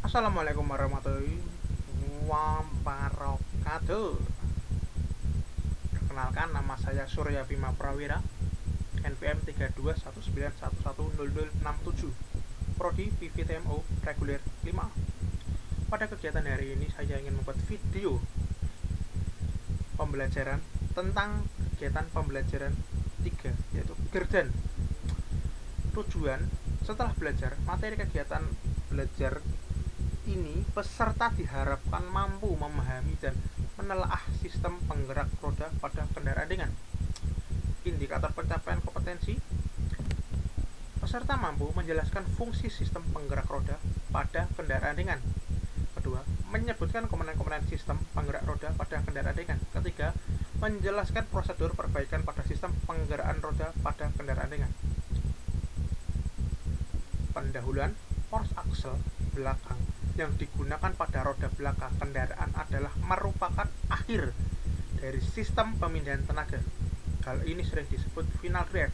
Assalamualaikum warahmatullahi wabarakatuh. Perkenalkan, nama saya Surya Bima Prawira, NPM 3219110067, Prodi PVTMO Reguler 5. Pada kegiatan hari ini saya ingin membuat video pembelajaran tentang kegiatan pembelajaran 3, yaitu Gerdan. Tujuan setelah belajar materi kegiatan belajar ini, peserta diharapkan mampu memahami dan menelaah sistem penggerak roda pada kendaraan ringan. Indikator pencapaian kompetensi: peserta mampu menjelaskan fungsi sistem penggerak roda pada kendaraan ringan. Kedua, menyebutkan komponen-komponen sistem penggerak roda pada kendaraan ringan. Ketiga, menjelaskan prosedur perbaikan pada sistem penggerak roda pada kendaraan ringan. Pendahuluan: poros aksel belakang yang digunakan pada roda belakang kendaraan adalah merupakan akhir dari sistem pemindahan tenaga. Hal ini sering disebut final drive.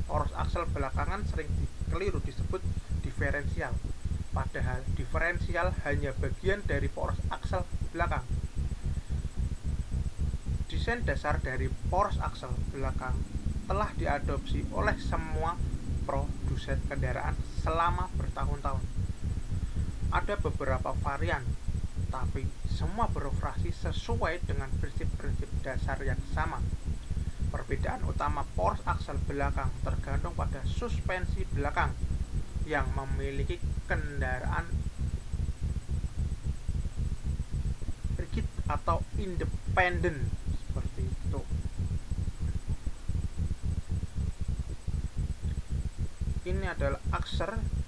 Poros aksel belakangan sering keliru disebut diferensial, padahal diferensial hanya bagian dari poros aksel belakang. Desain dasar dari poros aksel belakang telah diadopsi oleh semua produsen kendaraan selama bertahun-tahun. Ada beberapa varian, tapi semua beroperasi sesuai dengan prinsip-prinsip dasar yang sama. Perbedaan utama poros aksel belakang tergantung pada suspensi belakang yang memiliki kendaraan rigid atau independen, seperti itu. Ini adalah aksel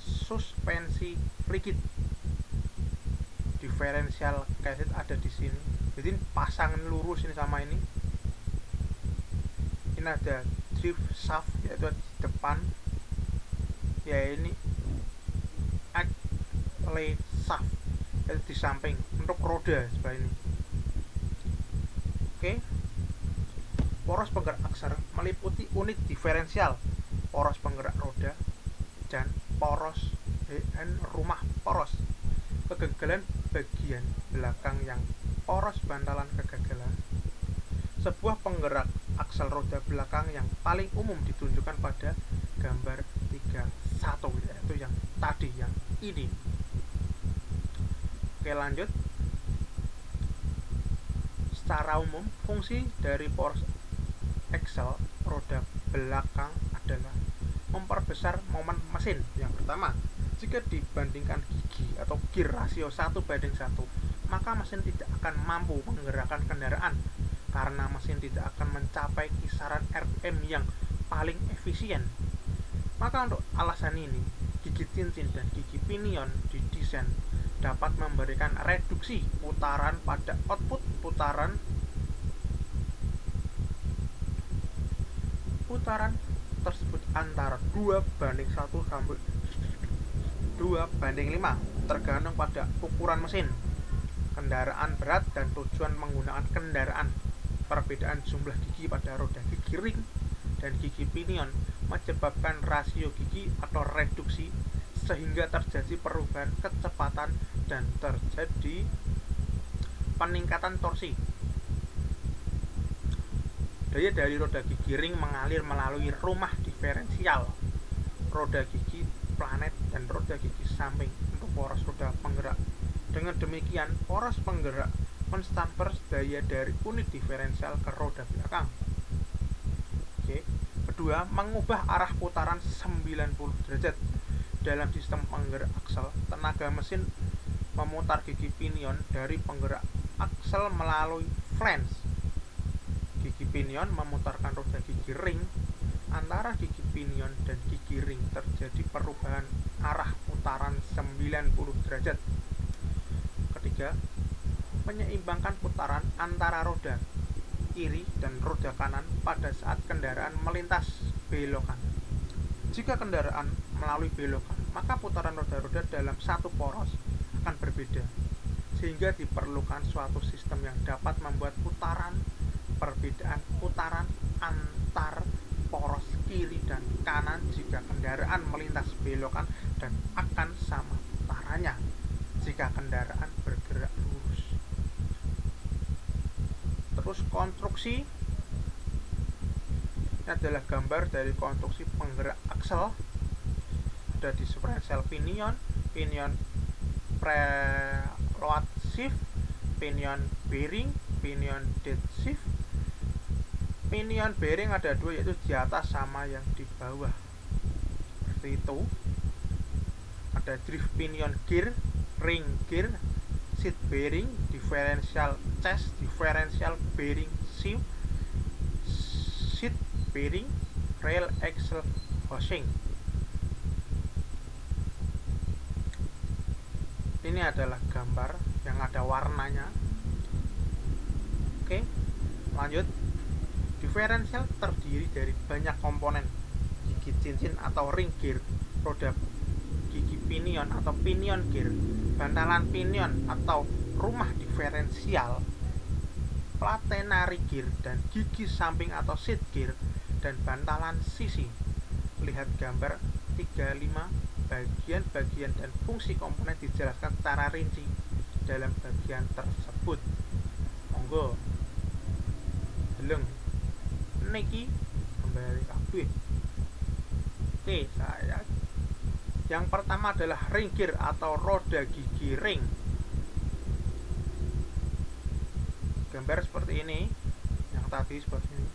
suspensi rigid. Diferensial kaset ada di sini. Jadi pasangan lurus ini sama ini. Ini ada drift shaft, yaitu di depan. Ya, ini axle shaft, yaitu di samping untuk roda sebelah ini. Oke. Poros penggerak aksel meliputi unit diferensial, poros penggerak roda, dan poros dan rumah poros. Kegagalan bagian belakang yang poros bantalan kegagalan. Sebuah penggerak aksel roda belakang yang paling umum ditunjukkan pada gambar 31, yaitu yang tadi, yang ini. Oke, lanjut. Secara umum, fungsi dari poros aksel roda belakang adalah memperbesar momen mesin. Yang pertama, jika dibandingkan gigi atau gear rasio 1:1, maka mesin tidak akan mampu menggerakkan kendaraan karena mesin tidak akan mencapai kisaran RPM yang paling efisien. Maka untuk alasan ini, gigi cincin dan gigi pinion didesain dapat memberikan reduksi putaran pada output putaran tersebut antara 2:1 sampai 2:5, tergantung pada ukuran mesin, kendaraan berat, dan tujuan menggunakan kendaraan. Perbedaan jumlah gigi pada roda gigi ring dan gigi pinion menyebabkan rasio gigi atau reduksi, sehingga terjadi perubahan kecepatan dan terjadi peningkatan torsi. Daya dari roda gigi ring mengalir melalui rumah diferensial, roda gigi planet, dan roda gigi samping untuk poros roda penggerak. Dengan demikian, poros penggerak mentransfer daya dari unit diferensial ke roda belakang. Oke. Kedua, mengubah arah putaran 90 derajat. Dalam sistem penggerak aksel, tenaga mesin memutar gigi pinion dari penggerak aksel melalui flange. Gigi pinion memutarkan roda gigi ring. Antara gigi pinion dan gigi ring terjadi perubahan arah putaran 90 derajat. Ketiga, menyeimbangkan putaran antara roda kiri dan roda kanan pada saat kendaraan melintas belokan. Jika kendaraan melalui belokan, maka putaran roda-roda dalam satu poros akan berbeda, sehingga diperlukan suatu sistem yang dapat membuat perbedaan putaran antar poros kiri dan kanan jika kendaraan melintas belokan dan akan sama ketika kendaraan bergerak lurus. Terus konstruksi, ini adalah gambar dari konstruksi penggerak aksel. Ada differential pinion, pinion preload shift, pinion bearing, pinion dead shift. Pinion bearing ada dua, yaitu di atas sama yang di bawah, seperti itu. Ada drift pinion gear, ring gear, seat bearing, differential chest, differential bearing shift, seat bearing, rail axle housing. Ini adalah gambar yang ada warnanya. Oke, lanjut. Differential terdiri dari banyak komponen: gigi cincin atau ring gear, roda gigi pinion atau pinion gear, bantalan pinion atau rumah diferensial, platenary gear, dan gigi samping atau seat gear, dan bantalan sisi. Lihat gambar 35. Bagian-bagian dan fungsi komponen dijelaskan secara rinci dalam bagian tersebut. Monggo deleng niki kembali kabeh. Oke, saya yang pertama adalah ring gear atau roda gigi ring. Gambar seperti ini, yang tadi seperti ini.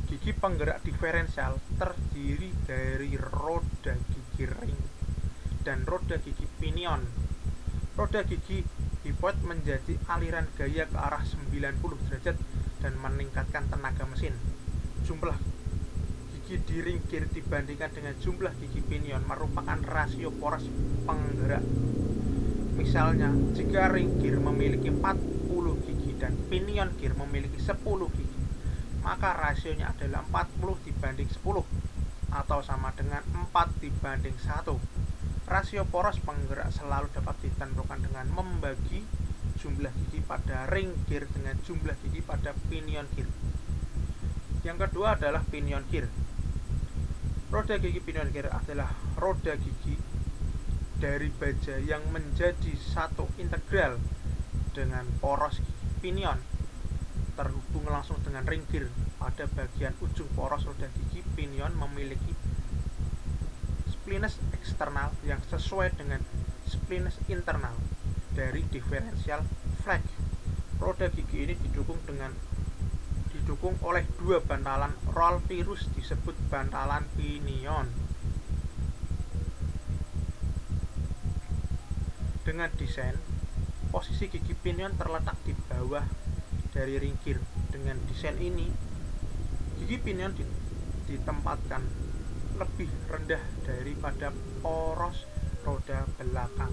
Gigi penggerak diferensial terdiri dari roda gigi ring dan roda gigi pinion. Roda gigi dibuat menjadi aliran gaya ke arah 90 derajat dan meningkatkan tenaga mesin. Jumlah gigi di ring gear dibandingkan dengan jumlah gigi pinion merupakan rasio poros penggerak. Misalnya, jika ring gear memiliki 40 gigi dan pinion gear memiliki 10 gigi, maka rasionya adalah 40 dibanding 10 atau sama dengan 4 dibanding 1. Rasio poros penggerak selalu dapat ditentukan dengan membagi jumlah gigi pada ring gear dengan jumlah gigi pada pinion gear. Yang kedua adalah pinion gear. Roda gigi pinion gear adalah roda gigi dari baja yang menjadi satu integral dengan poros gigi pinion, terhubung langsung dengan ring gear. Pada bagian ujung poros roda gigi pinion memiliki splines eksternal yang sesuai dengan splines internal dari differential flag. Roda gigi ini didukung oleh dua bantalan roll tirus disebut bantalan pinion. Dengan desain, posisi gigi pinion terletak di bawah dari ring gear. Dengan desain ini, gigi pinion ditempatkan lebih rendah daripada poros roda belakang.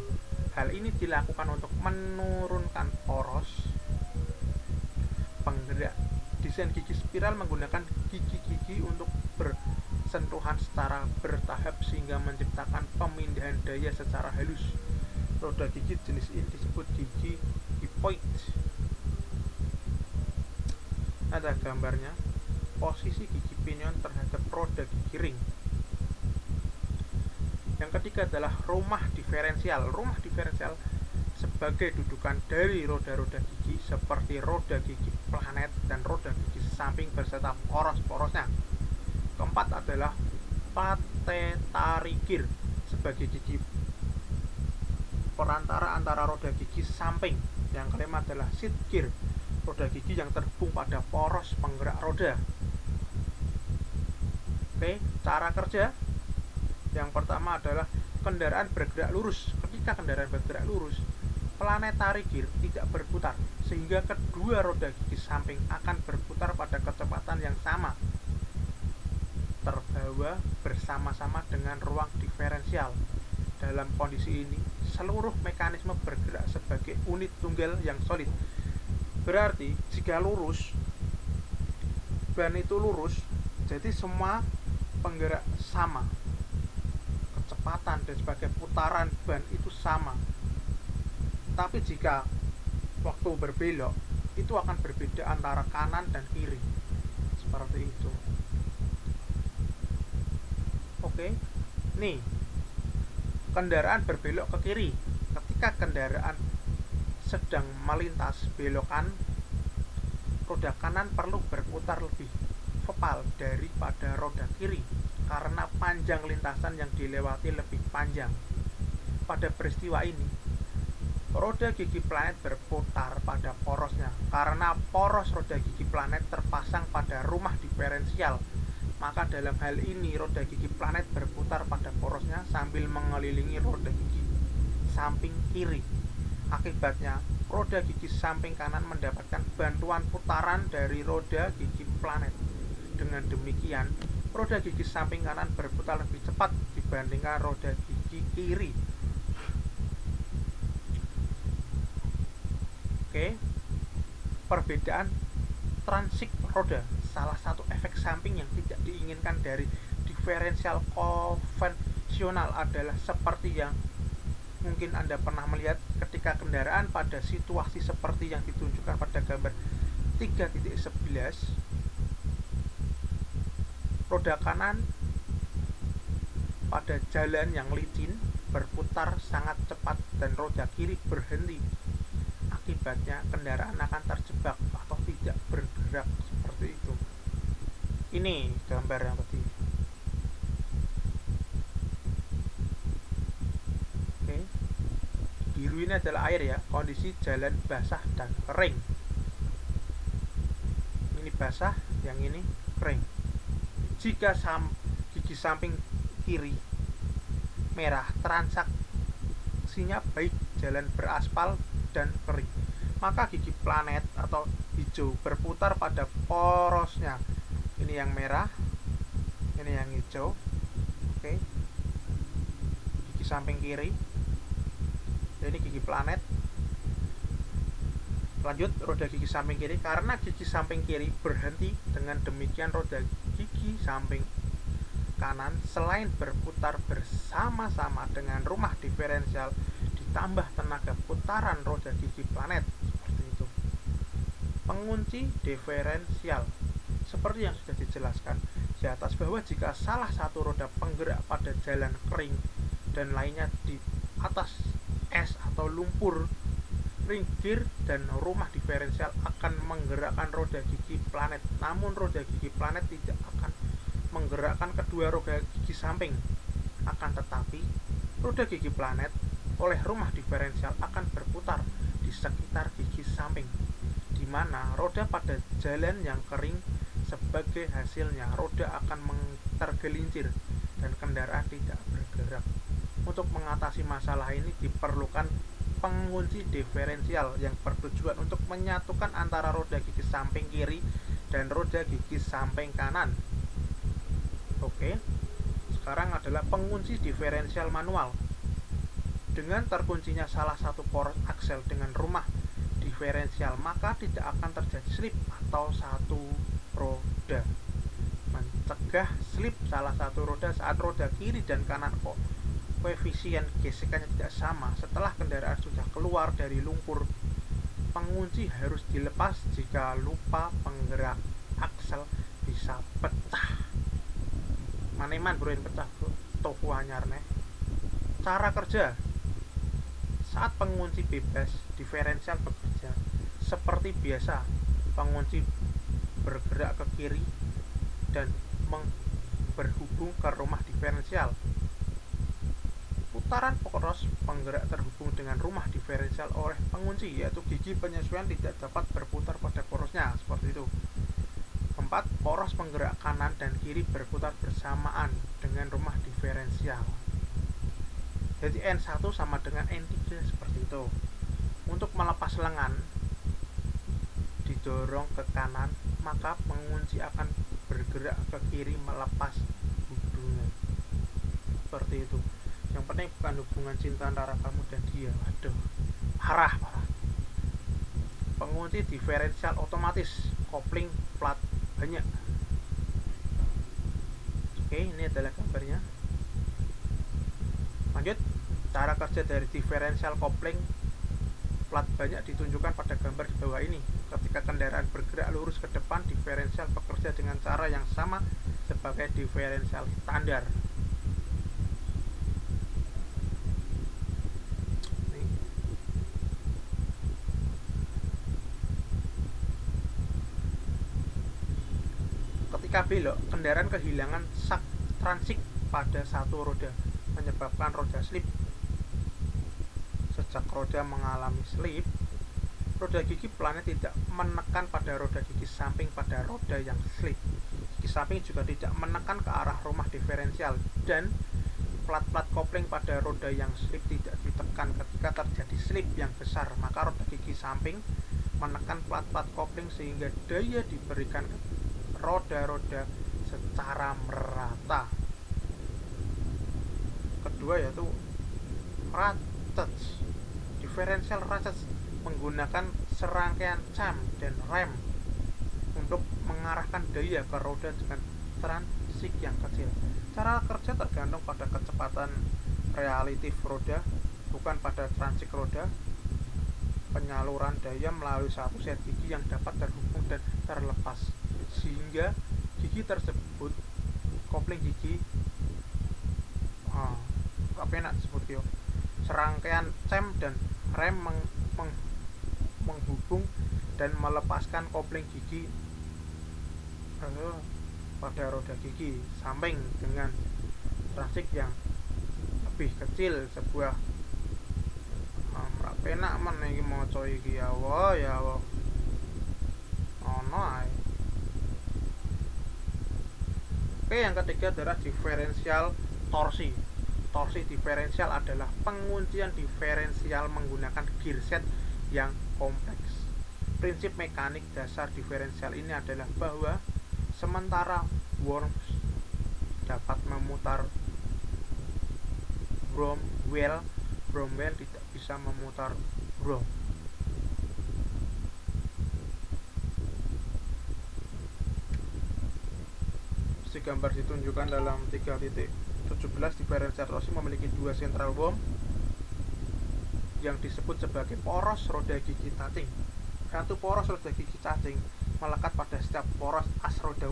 Hal ini dilakukan untuk menurunkan poros penggerak. Desain gigi spiral menggunakan gigi-gigi untuk bersentuhan secara bertahap sehingga menciptakan pemindahan daya secara halus. Roda gigi jenis ini disebut gigi hipoid. Ada gambarnya, posisi gigi pinion terhadap roda gigi ring. Yang ketiga adalah rumah diferensial. Rumah diferensial sebagai dudukan dari roda-roda gigi seperti roda gigi planet dan roda gigi samping beserta poros-porosnya. Keempat adalah platenary gear sebagai gigi perantara antara roda gigi samping. Yang kelima adalah seat gear, roda gigi yang terhubung pada poros penggerak roda. Oke, cara kerja. Yang pertama adalah kendaraan bergerak lurus. Ketika kendaraan bergerak lurus, planetary gear tidak berputar, sehingga kedua roda gigi samping akan berputar pada kecepatan yang sama, terbawa bersama-sama dengan ruang diferensial. Dalam kondisi ini, seluruh mekanisme bergerak sebagai unit tunggal yang solid. Berarti, jika lurus, ban itu lurus, jadi semua penggerak sama. Kecepatan dan sebagai putaran ban itu sama. Tapi jika waktu berbelok, itu akan berbeda antara kanan dan kiri. Seperti itu. Oke. Nih. kendaraan berbelok ke kiri. Ketika kendaraan sedang melintas belokan, roda kanan perlu berputar lebih vokal daripada roda kiri karena panjang lintasan yang dilewati lebih panjang. Pada peristiwa ini, roda gigi planet berputar pada porosnya karena poros roda gigi planet terpasang pada rumah diferensial. Maka dalam hal ini roda gigi planet berputar pada porosnya sambil mengelilingi roda gigi samping kiri. Akibatnya, roda gigi samping kanan mendapatkan bantuan putaran dari roda gigi planet. Dengan demikian, roda gigi samping kanan berputar lebih cepat dibandingkan roda gigi kiri. Oke. Perbedaan transik roda, salah satu efek samping yang tidak diinginkan dari diferensial konvensional adalah seperti yang mungkin Anda pernah melihat ketika kendaraan pada situasi seperti yang ditunjukkan pada gambar 3.11, roda kanan pada jalan yang licin berputar sangat cepat dan roda kiri berhenti. Akibatnya kendaraan akan terjebak atau tidak bergerak seperti itu. Ini gambar yang tadi. Oke. Biru ini adalah air ya, kondisi jalan basah dan kering. Ini basah, yang ini kering. Jika gigi samping kiri merah, transaksinya baik, jalan beraspal dan kering, maka gigi planet atau hijau berputar pada porosnya. Ini yang merah, ini yang hijau. Oke. Gigi samping kiri, ini gigi planet. Lanjut, roda gigi samping kiri. Karena gigi samping kiri berhenti, dengan demikian roda gigi samping kanan selain berputar bersama-sama dengan rumah diferensial, ditambah tenaga putaran roda gigi planet. Seperti itu. Pengunci diferensial. Seperti yang sudah dijelaskan di atas bahwa jika salah satu roda penggerak pada jalan kering dan lainnya di atas es atau lumpur, ring gear dan rumah diferensial akan menggerakkan roda gigi planet. Namun roda gigi planet tidak akan menggerakkan kedua roda gigi samping. Akan tetapi, roda gigi planet oleh rumah diferensial akan berputar di sekitar gigi samping, di mana roda pada jalan yang kering. Sebagai hasilnya, roda akan tergelincir dan kendaraan tidak bergerak. Untuk mengatasi masalah ini diperlukan pengunci diferensial yang bertujuan untuk menyatukan antara roda gigi samping kiri dan roda gigi samping kanan. Oke, sekarang adalah pengunci diferensial manual. Dengan terkuncinya salah satu poros aksel dengan rumah diferensial, maka tidak akan terjadi slip atau satu roda. Mencegah slip salah satu roda saat roda kiri dan kanan koefisien gesekannya tidak sama. Setelah kendaraan sudah keluar dari lumpur, pengunci harus dilepas. Jika lupa, penggerak aksel bisa pecah. Maneman buruin pecah bro, tofu anyar nih. Cara kerja saat pengunci bebas diferensial bekerja seperti biasa. Pengunci bergerak ke kiri dan berhubung ke rumah diferensial. Putaran poros penggerak terhubung dengan rumah diferensial oleh pengunci, yaitu gigi penyesuaian tidak dapat berputar pada porosnya. Seperti itu. 4. Poros penggerak kanan dan kiri berputar bersamaan dengan rumah diferensial. Jadi N1 sama dengan N3 seperti itu. Untuk melepas lengan didorong ke kanan, maka pengunci akan bergerak ke kiri melepas hubungan. Seperti itu. Yang penting bukan hubungan cinta antara kamu dan dia. Waduh, parah. Pengunci diferensial otomatis, kopling plat banyak. Oke, ini adalah gambarnya. Lanjut, cara kerja dari diferensial kopling plat banyak ditunjukkan pada gambar di bawah ini. Ketika kendaraan bergerak lurus ke depan, diferensial bekerja dengan cara yang sama sebagai diferensial standar. Ketika belok, kendaraan kehilangan sak transit pada satu roda, menyebabkan roda slip. Sejak roda mengalami slip, roda gigi planet tidak menekan pada roda gigi samping pada roda yang slip. Gigi samping juga tidak menekan ke arah rumah diferensial, dan plat-plat kopling pada roda yang slip tidak ditekan. Ketika terjadi slip yang besar, maka roda gigi samping menekan plat-plat kopling sehingga daya diberikan ke roda-roda secara merata. Kedua yaitu ratchet. Differential ratchet menggunakan serangkaian cam dan rem untuk mengarahkan daya ke roda dengan transit yang kecil. Cara kerja tergantung pada kecepatan relatif roda, bukan pada transit roda. Penyaluran daya melalui satu set gigi yang dapat terhubung dan terlepas, sehingga gigi tersebut kopling gigi apa enak disebut yo, serangkaian cam dan rem menghubung dan melepaskan kopling gigi pada roda gigi samping dengan transit yang lebih kecil. Sebuah penak men iki maca iki ya Allah ono ae. Oke, yang ketiga adalah diferensial torsi. Torsi diferensial adalah penguncian diferensial menggunakan gearset yang kompleks. Prinsip mekanik dasar diferensial ini adalah bahwa sementara worms dapat memutar Bromwell tidak bisa memutar Brom. Seperti gambar ditunjukkan dalam 3.17, diferensial torsi memiliki dua central worm yang disebut sebagai poros roda gigi cacing. Satu poros roda gigi cacing melekat pada setiap poros as roda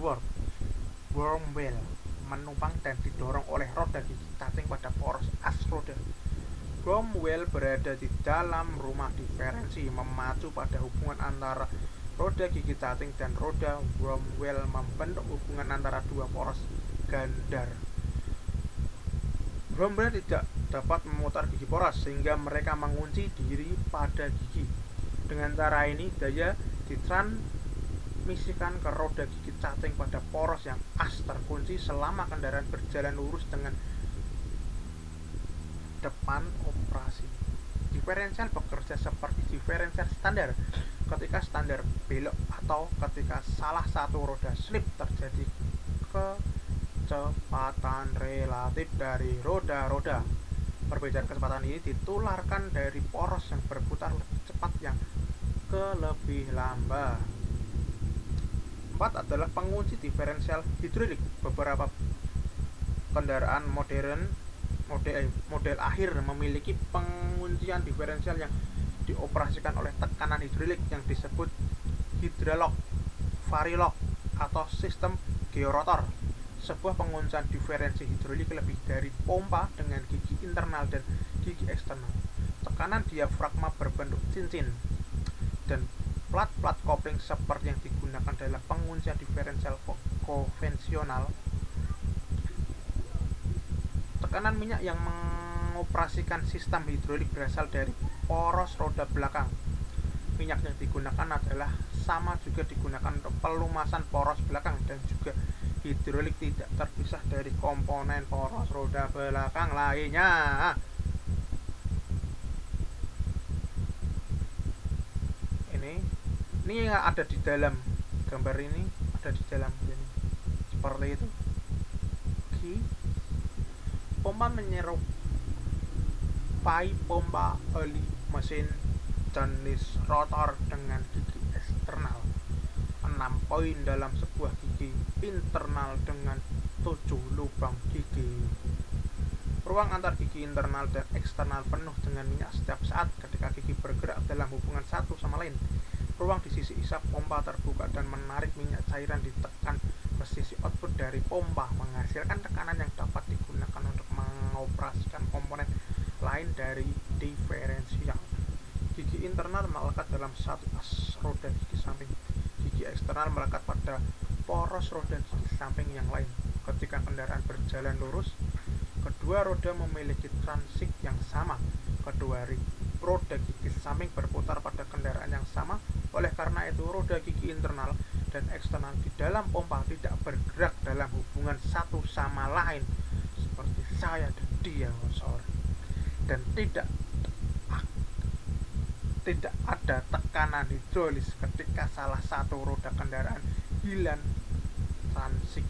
wormwell, menumpang dan didorong oleh roda gigi cacing pada poros as roda. Bromwell berada di dalam rumah diferensi, memacu pada hubungan antara roda gigi cacing dan roda Bromwell, membentuk hubungan antara dua poros gandar. Bromwell tidak dapat memutar gigi poros sehingga mereka mengunci diri pada gigi. Dengan cara ini, daya ditransmisikan ke roda gigi cacing pada poros yang as terkunci selama kendaraan berjalan lurus dengan depan operasi. Diferensial bekerja seperti diferensial standar. Ketika standar belok atau ketika salah satu roda slip, terjadi kecepatan relatif dari roda-roda. Perbedaan kecepatan ini ditularkan dari poros yang berputar lebih cepat yang ke lebih lambat. 4 adalah pengunci diferensial hidrolik. Beberapa kendaraan model akhir memiliki penguncian diferensial yang dioperasikan oleh tekanan hidrolik yang disebut hydralock, varilock, atau sistem georotor. Sebuah penguncian diferensi hidrolik lebih dari pompa dengan gigi internal dan gigi eksternal. Tekanan diafragma berbentuk cincin dan plat-plat kopling seperti yang digunakan dalam penguncian diferensial konvensional. Tekanan minyak yang mengoperasikan sistem hidrolik berasal dari poros roda belakang. Minyak yang digunakan adalah sama juga digunakan untuk pelumasan poros belakang, dan juga hidrolik tidak terpisah dari komponen poros roda belakang lainnya. Ini yang ada di dalam gambar ini, ada di dalam ini seperti itu. Oke. Pompa menyerupai pompa oli mesin jenis rotor dengan gigi eksternal 6 poin dalam sebuah gigi internal dengan 7 lubang gigi. Ruang antar gigi internal dan eksternal penuh dengan minyak setiap saat ketika gigi bergerak dalam hubungan satu sama lain. Ruang di sisi isap pompa terbuka dan menarik minyak cairan ditekan ke sisi output dari pompa, menghasilkan tekanan yang dapat digunakan untuk mengoperasikan komponen lain dari diferensial. Gigi internal melekat dalam satu as roda gigi samping. Gigi eksternal melekat pada poros roda gigi samping yang lain. Ketika kendaraan berjalan lurus, kedua roda memiliki transit yang sama. Kedua roda gigi samping berputar pada kendaraan yang sama. Oleh karena itu, roda gigi internal dan eksternal di dalam pompa tidak bergerak dalam hubungan satu sama lain seperti saya dan dia, dan tidak ada tekanan hidrolis ketika salah satu roda kendaraan hilang transit,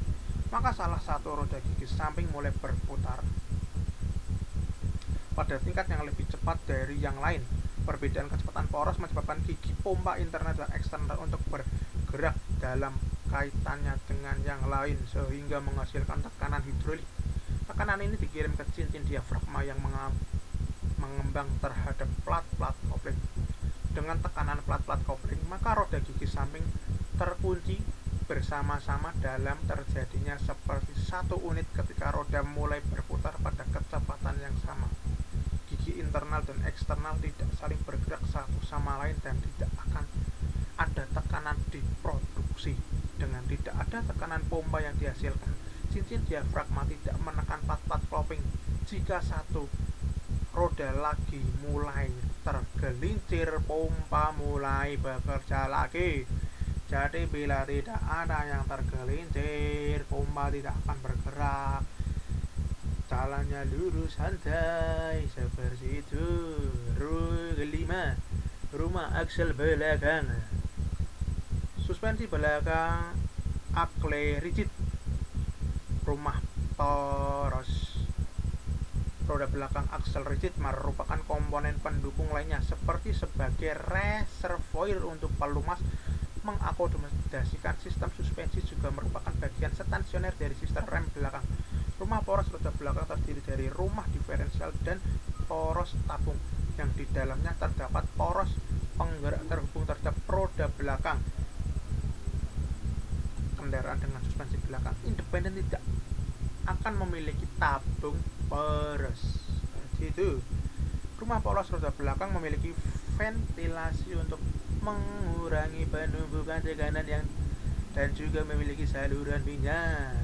maka salah satu roda gigi samping mulai berputar pada tingkat yang lebih cepat dari yang lain. Perbedaan kecepatan poros menyebabkan gigi pompa internal dan eksternal untuk bergerak dalam kaitannya dengan yang lain sehingga menghasilkan tekanan hidrolik. Tekanan ini dikirim ke cincin diafragma yang mengembang terhadap plat-plat kopling. Dengan tekanan plat-plat kopling, maka roda gigi samping terkunci bersama-sama dalam terjadinya seperti satu unit ketika roda mulai berputar pada kecepatan yang sama. Gigi internal dan eksternal tidak saling bergerak satu sama lain dan tidak akan ada tekanan diproduksi. Dengan tidak ada tekanan pompa yang dihasilkan, cincin diafragma tidak menekan plat-plat kopling. Jika satu roda lagi mulai tergelincir, pompa mulai bekerja lagi. Jadi bila tidak ada yang tergelincir, pompa tidak akan bergerak. Jalannya lurus santai seperti itu. Kelima, rumah aksel belakang. Suspensi belakang akle rigid. Rumah poros. Roda belakang aksel rigid merupakan komponen pendukung lainnya seperti sebagai reservoir untuk pelumas mengakomodasikan sistem suspensi, juga merupakan bagian stasioner dari sistem rem belakang. Rumah poros roda belakang terdiri dari rumah diferensial dan poros tabung yang di dalamnya terdapat poros penggerak terhubung terhadap roda belakang. Kendaraan dengan suspensi belakang independen tidak akan memiliki tabung poros. Itu. Rumah poros roda belakang memiliki ventilasi untuk mengurangi penumpukan tekanan dan juga memiliki saluran minyak.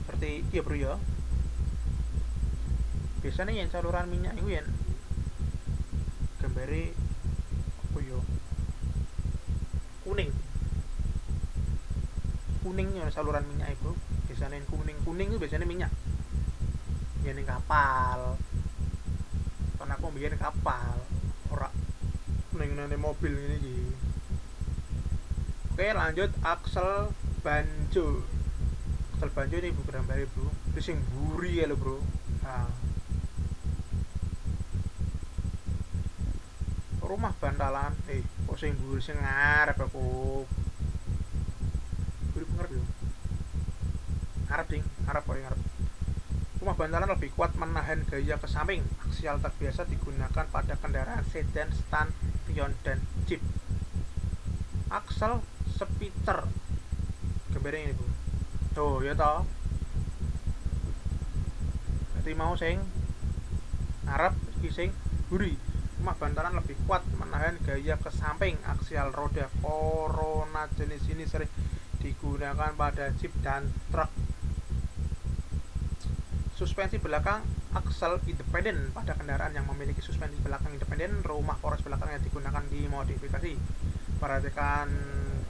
Seperti iya bro ya. Biasanya yang saluran minyak itu yang gambare apa ya? Kuning ya saluran minyak itu. Biasanya kuning itu biasanya minyak. Ya ning kapal. Kan aku mbiyen kapal, ora ning mobil ngene iki. Oke, lanjut aksel banjo. Aksel banjo ini bukan gambare, Bro. Itu sing mburi ya lho, Bro. Nah. Rumah bantalan, kok sing mburi sing ngarep aku. Mburi ngarep yo. Ngarep. Rumah bantalan lebih kuat menahan gaya ke samping. Aksial terbiasa digunakan pada kendaraan sedan, station, dan jeep. Aksel speeder. Gambarnya ini, Bu. Tuh, ya toh. Jadi mau sing ngarep iki sing mburi. Rumah bantalan lebih kuat menahan gaya ke samping. Aksial roda corona jenis ini sering digunakan pada jeep dan truk. Suspensi belakang aksel independen pada kendaraan yang memiliki suspensi belakang independen. Rumah poros belakang yang digunakan dimodifikasi. Perhatikan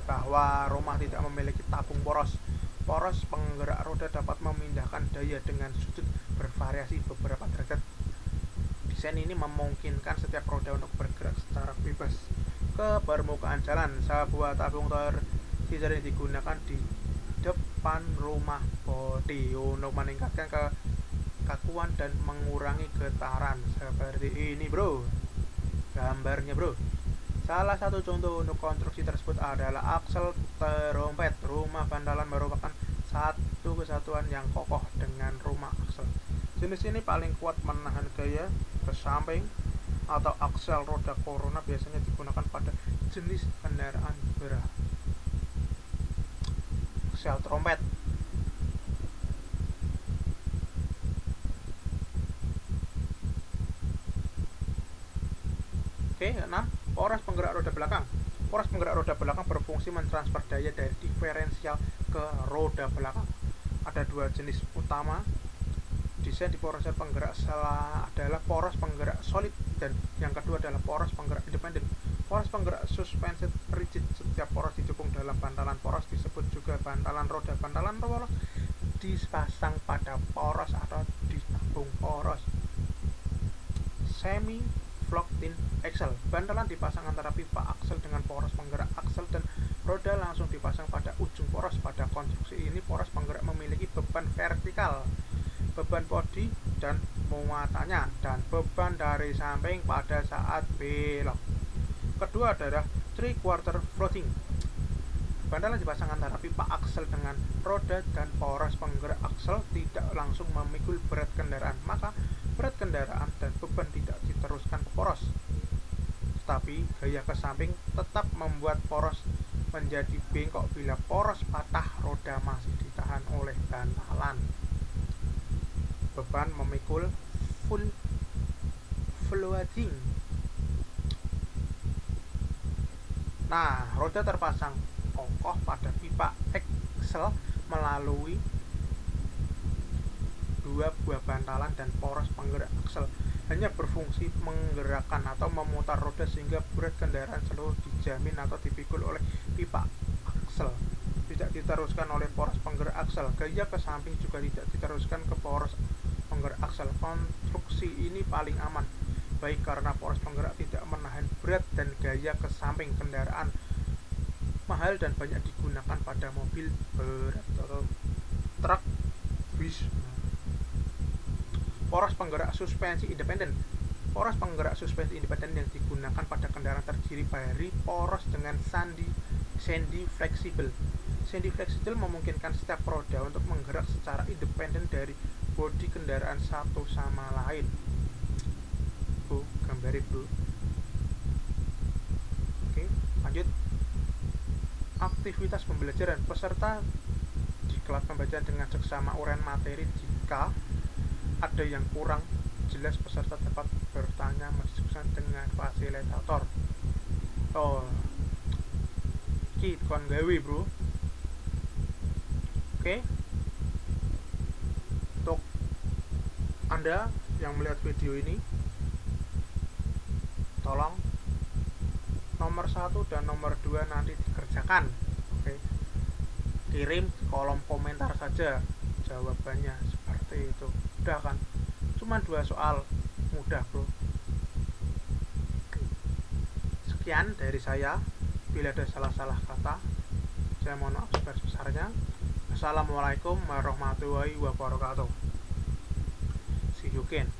bahwa rumah tidak memiliki tabung poros. Poros penggerak roda dapat memindahkan daya dengan sudut bervariasi beberapa derajat. Desain ini memungkinkan setiap roda untuk bergerak secara bebas ke permukaan jalan. Sebuah tabung tersisa digunakan di depan rumah bodi untuk meningkatkan kekakuan dan mengurangi getaran. Seperti ini, Bro. Gambarnya, Bro. Salah satu contoh untuk konstruksi tersebut adalah aksel terompet. Rumah bantalan merupakan satu kesatuan yang kokoh dengan rumah aksel. Jenis ini paling kuat menahan gaya ke samping atau aksel roda corona biasanya digunakan pada jenis kendaraan berat. Aksel terompet. Oke, 6. Poros penggerak roda belakang. Poros penggerak roda belakang berfungsi mentransfer daya dari diferensial ke roda belakang. Ada dua jenis utama desain di poros penggerak adalah poros penggerak solid dan yang kedua adalah poros penggerak independen. Poros penggerak suspended rigid, setiap poros didukung dalam bantalan poros, disebut juga bantalan roda. Bantalan poros dipasang pada poros atau ditabung poros. Semi flocked-in axle, bantalan dipasang antara pipa aksel dengan poros penggerak aksel dan roda langsung dipasang pada ujung poros. Pada konstruksi ini poros penggerak memiliki beban vertikal, beban bodi dan muatannya, dan beban dari samping pada saat belok. Kedua adalah 3/4 floating, bantalan dipasang antara pipa aksel dengan roda dan poros penggerak aksel tidak langsung memikul berat kendaraan, maka berat kendaraan dan beban tidak diteruskan ke poros, tetapi gaya ke samping tetap membuat poros menjadi bengkok. Bila poros patah, roda masih ditahan oleh bantalan. Beban memikul full floating. Nah, roda terpasang kokoh pada pipa aksel melalui dua buah bantalan dan poros penggerak aksel hanya berfungsi menggerakkan atau memutar roda sehingga berat kendaraan seluruh dijamin atau dipikul oleh pipa aksel, tidak diteruskan oleh poros penggerak aksel. Gaya ke samping juga tidak diteruskan ke poros penggerak aksel. Konstruksi ini paling aman, baik karena poros penggerak tidak menahan berat dan gaya ke samping kendaraan mahal dan banyak digunakan pada mobil berat atau truk, bis. Poros penggerak suspensi independen. Poros penggerak suspensi independen yang digunakan pada kendaraan terdiri dari poros dengan sendi fleksibel. Sendi fleksibel memungkinkan setiap roda untuk menggerak secara independen dari bodi kendaraan satu sama lain. Gambari bro. Oke, lanjut. Aktivitas pembelajaran. Peserta diklat pembacaan dengan seksama uraian materi. Jika ada yang kurang jelas, peserta dapat bertanya mendiskusikan dengan fasilitator. Ki kon gawe bro. Oke. Untuk Anda yang melihat video ini, tolong nomor 1 dan nomor 2 nanti dikerjakan. Oke. Kirim kolom komentar saja jawabannya seperti itu. Udah kan? Cuma 2 soal, mudah bro. Sekian dari saya. Bila ada salah-salah kata, saya mohon maaf sebesar-besarnya. Assalamualaikum warahmatullahi wabarakatuh. See you again.